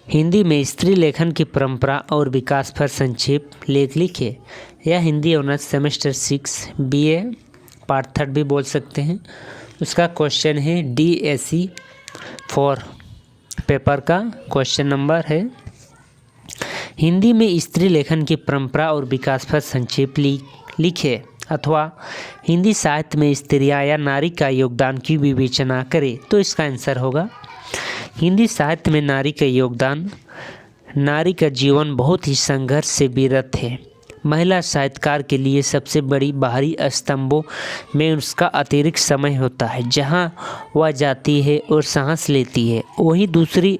हिंदी में स्त्री लेखन की परंपरा और विकास पर संक्षेप लेख लिखे। यह Hindi honours semester 6 BA part 3 भी बोल सकते हैं। उसका क्वेश्चन है DSE 4 पेपर का क्वेश्चन नंबर है। हिंदी में स्त्री लेखन की परंपरा और विकास पर संक्षेप लिखे अथवा हिंदी साहित्य में स्त्रियां या नारी का योगदान की विवेचना करें, तो इसका आंसर होगा हिंदी साहित्य में नारी का योगदान। नारी का जीवन बहुत ही संघर्ष से विरत है। महिला साहित्यकार के लिए सबसे बड़ी बाहरी स्तंभों में उसका अतिरिक्त समय होता है, जहां वह जाती है और सांस लेती है। वहीं दूसरी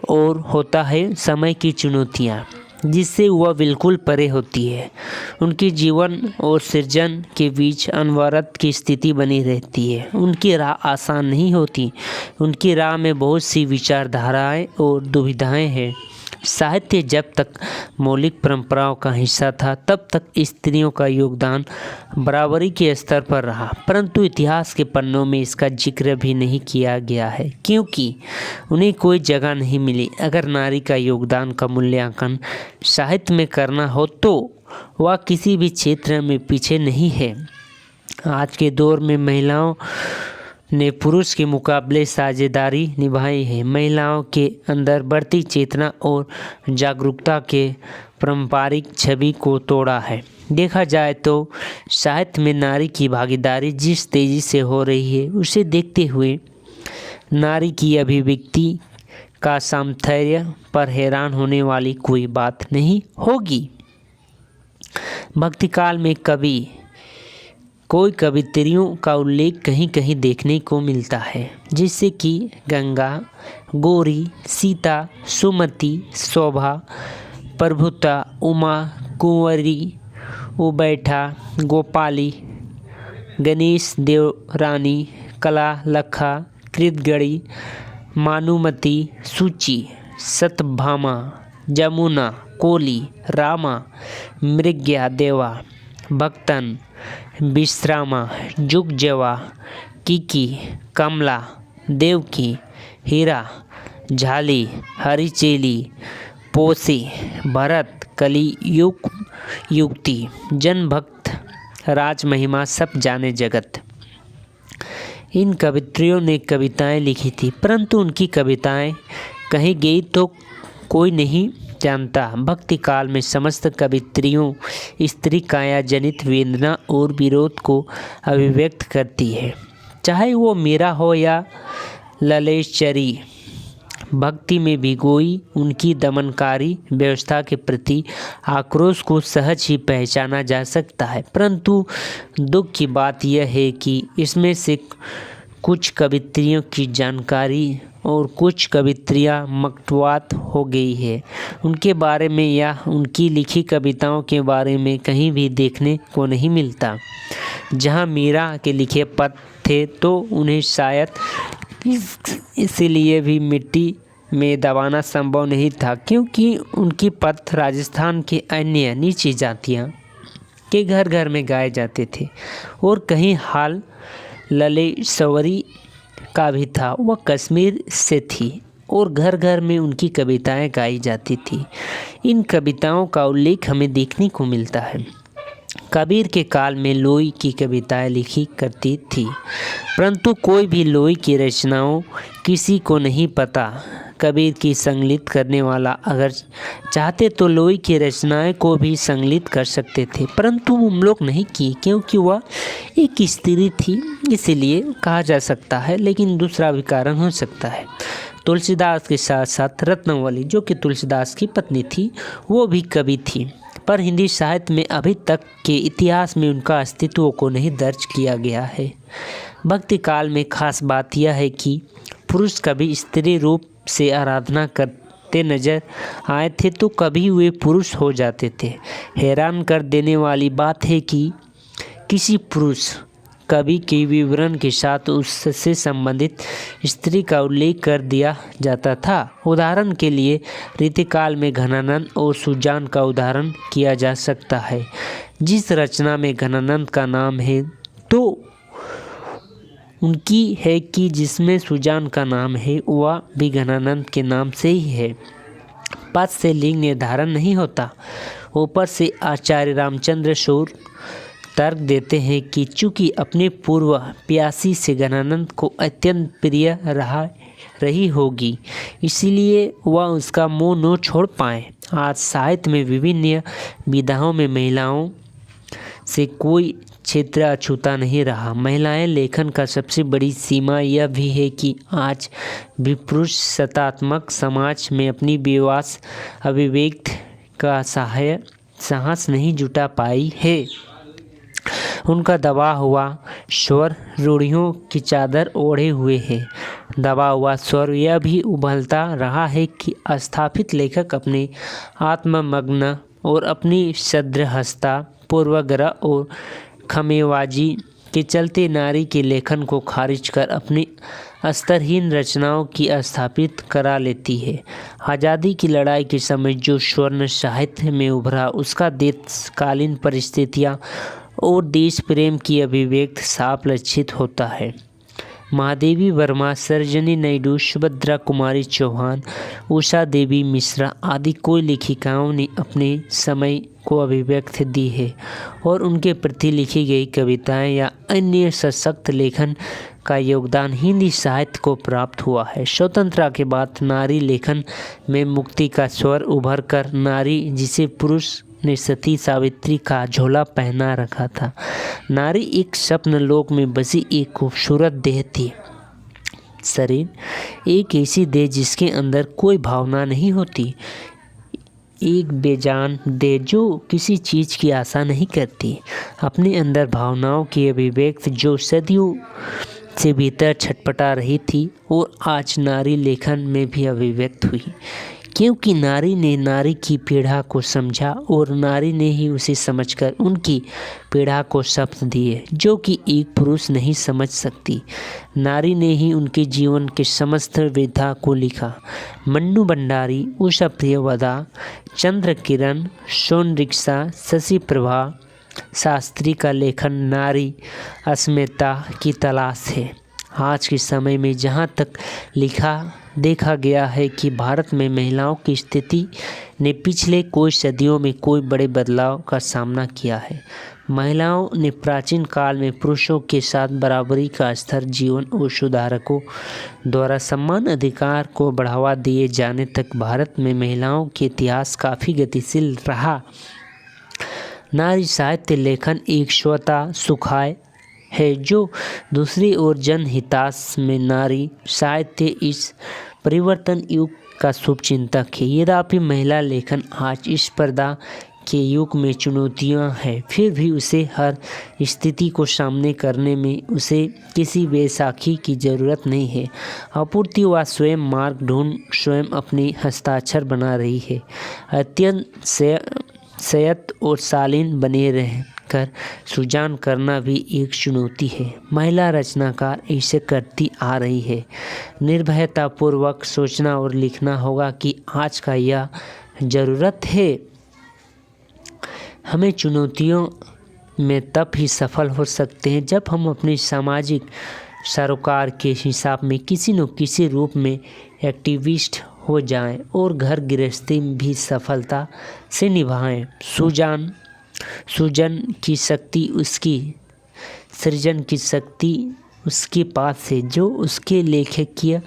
ओर होता है समय की चुनौतियां, जिससे वह बिल्कुल परे होती है। उनके जीवन और सृजन के बीच अनवरत की स्थिति बनी रहती है। उनकी राह आसान नहीं होती। उनकी राह में बहुत सी विचारधाराएं और दुविधाएं हैं। साहित्य जब तक मौलिक परंपराओं का हिस्सा था, तब तक स्त्रियों का योगदान बराबरी के स्तर पर रहा, परंतु इतिहास के पन्नों में इसका जिक्र भी नहीं किया गया है, क्योंकि उन्हें कोई जगह नहीं मिली। अगर नारी का योगदान का मूल्यांकन साहित्य में करना हो, तो वह किसी भी क्षेत्र में पीछे नहीं है। आज के दौर में महिलाओं ने पुरुष के मुकाबले साझेदारी निभाई है। महिलाओं के अंदर बढ़ती चेतना और जागरूकता के पारंपरिक छवि को तोड़ा है। देखा जाए तो साहित्य में नारी की भागीदारी जिस तेजी से हो रही है, उसे देखते हुए नारी की अभिव्यक्ति का सामर्थ्य पर हैरान होने वाली कोई बात नहीं होगी। भक्तिकाल में कोई कवित्रियों का उल्लेख कहीं कहीं देखने को मिलता है, जिससे कि गंगा, गौरी, सीता, सुमति, शोभा, प्रभुता, उमा, कुंवरी, उबैठा, गोपाली, गणेश देवरानी, कला, लखा, कृतगढ़ी, मानुमती, सूची, सत्यभामा, जमुना, कोली, रामा, मृग्या देवा, भक्तन, विश्रामा, जुगजवा, किकी, कमला, देवकी, हीरा, झाली, हरिचेली, पोसी, भरत, कली, युक्ति, जनभक्त, राजमहिमा, सब जाने जगत। इन कवित्रियों ने कविताएं लिखी थी, परंतु उनकी कविताएं कहीं गई तो कोई नहीं जानता। भक्ति काल में समस्त कवित्रियों स्त्री काया जनित वेदना और विरोध को अभिव्यक्त करती है, चाहे वो मीरा हो या ललेश्वरी। भक्ति में भिगोई उनकी दमनकारी व्यवस्था के प्रति आक्रोश को सहज ही पहचाना जा सकता है, परंतु दुख की बात यह है कि इसमें से कुछ कवित्रियों की जानकारी और कुछ कवित्रियाँ मकटुआत हो गई है। उनके बारे में या उनकी लिखी कविताओं के बारे में कहीं भी देखने को नहीं मिलता। जहाँ मीरा के लिखे पद थे, तो उन्हें शायद इसलिए भी मिट्टी में दबाना संभव नहीं था, क्योंकि उनकी पद राजस्थान के अन्य नीची जातियाँ के घर घर में गाए जाते थे, और कहीं हाल ललेश्वरी का भी था। वह कश्मीर से थी और घर घर में उनकी कविताएं गाई जाती थी। इन कविताओं का उल्लेख हमें देखने को मिलता है। कबीर के काल में लोई की कविताएं लिखी करती थी, परंतु कोई भी लोई की रचनाओं किसी को नहीं पता। कबीर की संकलित करने वाला अगर चाहते तो लोई की रचनाएं को भी संकलित कर सकते थे, परंतु हम लोग नहीं की, क्योंकि वह एक स्त्री थी, इसलिए कहा जा सकता है। लेकिन दूसरा भी कारण हो सकता है। तुलसीदास के साथ साथ रत्नावली, जो कि तुलसीदास की पत्नी थी, वो भी कवि थी, पर हिंदी साहित्य में अभी तक के इतिहास में उनका अस्तित्व को नहीं दर्ज किया गया है। भक्ति काल में खास बात यह है कि पुरुष कभी स्त्री रूप से आराधना करते नजर आए थे, तो कभी वे पुरुष हो जाते थे। हैरान कर देने वाली बात है कि किसी पुरुष कवि के विवरण के साथ उससे संबंधित स्त्री का उल्लेख कर दिया जाता था। उदाहरण के लिए रीतिकाल में घनानंद और सुजान का उदाहरण किया जा सकता है। जिस रचना में घनानंद का नाम है, तो उनकी है कि जिसमें सुजान का नाम है वह भी घनानंद के नाम से ही है। पद से लिंग निर्धारण नहीं होता। ऊपर से आचार्य रामचंद्र शूर तर्क देते हैं कि चूंकि अपने पूर्व प्यासी से घनानंद को अत्यंत प्रिय रही होगी, इसलिए वह उसका मोह न छोड़ पाए। आज साहित्य में विभिन्न विधाओं में महिलाओं से कोई क्षेत्र अछूता नहीं रहा। महिलाएं लेखन का सबसे बड़ी सीमा यह भी है कि आज भी पुरुष सत्तात्मक समाज में अपनी विवास अभिव्यक्ति का साहस नहीं जुटा पाई है। उनका दबा हुआ स्वर रूढ़ियों की चादर ओढ़े हुए है। दबा हुआ स्वर यह भी उभलता रहा है कि अस्थापित लेखक अपने आत्ममग्न और अपनी सद्रहस्ता पूर्वग्रह और खमेबाजी के चलते नारी के लेखन को खारिज कर अपनी स्तरहीन रचनाओं की स्थापित करा लेती है। आज़ादी की लड़ाई के समय जो स्वर्ण साहित्य में उभरा, उसका देशकालीन परिस्थितियाँ और देश प्रेम की अभिव्यक्ति साफ लक्षित होता है। महादेवी वर्मा, सरोजिनी नायडू, सुभद्रा कुमारी चौहान, उषा देवी मिश्रा आदि कोई लेखिकाओं ने अपने समय को अभिव्यक्ति दी है और उनके प्रति लिखी गई कविताएं या अन्य सशक्त लेखन का योगदान हिंदी साहित्य को प्राप्त हुआ है। स्वतंत्रता के बाद नारी लेखन में मुक्ति का स्वर उभर कर नारी, जिसे पुरुष ने सती सावित्री का झोला पहना रखा था, नारी एक स्वप्न लोक में बसी एक खूबसूरत देह थी। शरीर एक ऐसी देह जिसके अंदर कोई भावना नहीं होती, एक बेजान देह जो किसी चीज़ की आशा नहीं करती, अपने अंदर भावनाओं की अभिव्यक्ति जो सदियों से भीतर छटपटा रही थी और आज नारी लेखन में भी अभिव्यक्त हुई, क्योंकि नारी ने नारी की पीड़ा को समझा और नारी ने ही उसे समझकर उनकी पीड़ा को शब्द दिए जो कि एक पुरुष नहीं समझ सकती। नारी ने ही उनके जीवन के समस्त व्यथा को लिखा। मन्नू भंडारी, उषा प्रियवदा, चंद्र किरण, सोन रिक्शा, शशि प्रभा शास्त्री का लेखन नारी अस्मिता की तलाश है। आज के समय में जहाँ तक देखा गया है कि भारत में महिलाओं की स्थिति ने पिछले कोई सदियों में कोई बड़े बदलाव का सामना किया है। महिलाओं ने प्राचीन काल में पुरुषों के साथ बराबरी का स्तर जीवन और सुधारकों द्वारा समान अधिकार को बढ़ावा दिए जाने तक भारत में महिलाओं के इतिहास काफ़ी गतिशील रहा। नारी साहित्य लेखन एक स्वतः सुखाय है जो दूसरी ओर जनहिताश में नारी साहित्य इस परिवर्तन युग का शुभचिंतक है। यद्यपि महिला लेखन आज इस पर्दा के युग में चुनौतियां हैं, फिर भी उसे हर स्थिति को सामने करने में उसे किसी बैसाखी की ज़रूरत नहीं है। आपूर्ति व स्वयं मार्ग ढूंढ स्वयं अपनी हस्ताक्षर बना रही है। अत्यंत संयत और शालीन बने रहकर सृजन करना भी एक चुनौती है। महिला रचनाकार ऐसे करती आ रही है। निर्भयतापूर्वक सोचना और लिखना होगा कि आज का यह ज़रूरत है। हमें चुनौतियों में तब ही सफल हो सकते हैं जब हम अपनी सामाजिक सरोकार के हिसाब में किसी न किसी रूप में एक्टिविस्ट हो जाएं और घर गृहस्थी भी सफलता से निभाएं। सृजन की शक्ति उसकी सृजन की शक्ति उसके पास है जो उसके लेखकीय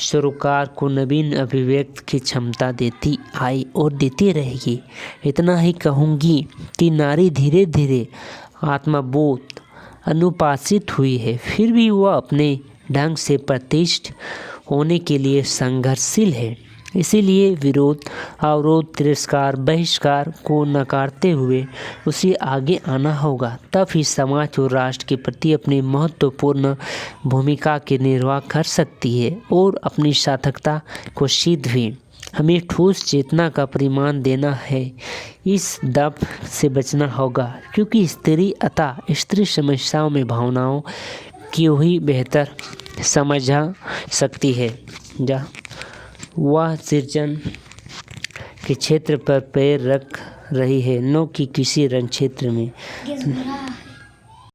सरोकार को नवीन अभिव्यक्ति की क्षमता देती आई और देती रहेगी। इतना ही कहूँगी कि नारी धीरे धीरे आत्मबोध अनुपासित हुई है, फिर भी वह अपने ढंग से प्रतिष्ठित होने के लिए संघर्षशील है। इसीलिए विरोध, अवरोध, तिरस्कार, बहिष्कार को नकारते हुए उसे आगे आना होगा। तब ही समाज और राष्ट्र के प्रति अपनी महत्वपूर्ण भूमिका के निर्वाह कर सकती है और अपनी सार्थकता को सिद्ध भी। हमें ठोस चेतना का परिमाण देना है, इस दब से बचना होगा, क्योंकि स्त्री समस्याओं में भावनाओं की ही बेहतर समझ सकती है। वह सृजन के क्षेत्र पर पैर रख रही है, न कि किसी रण क्षेत्र में।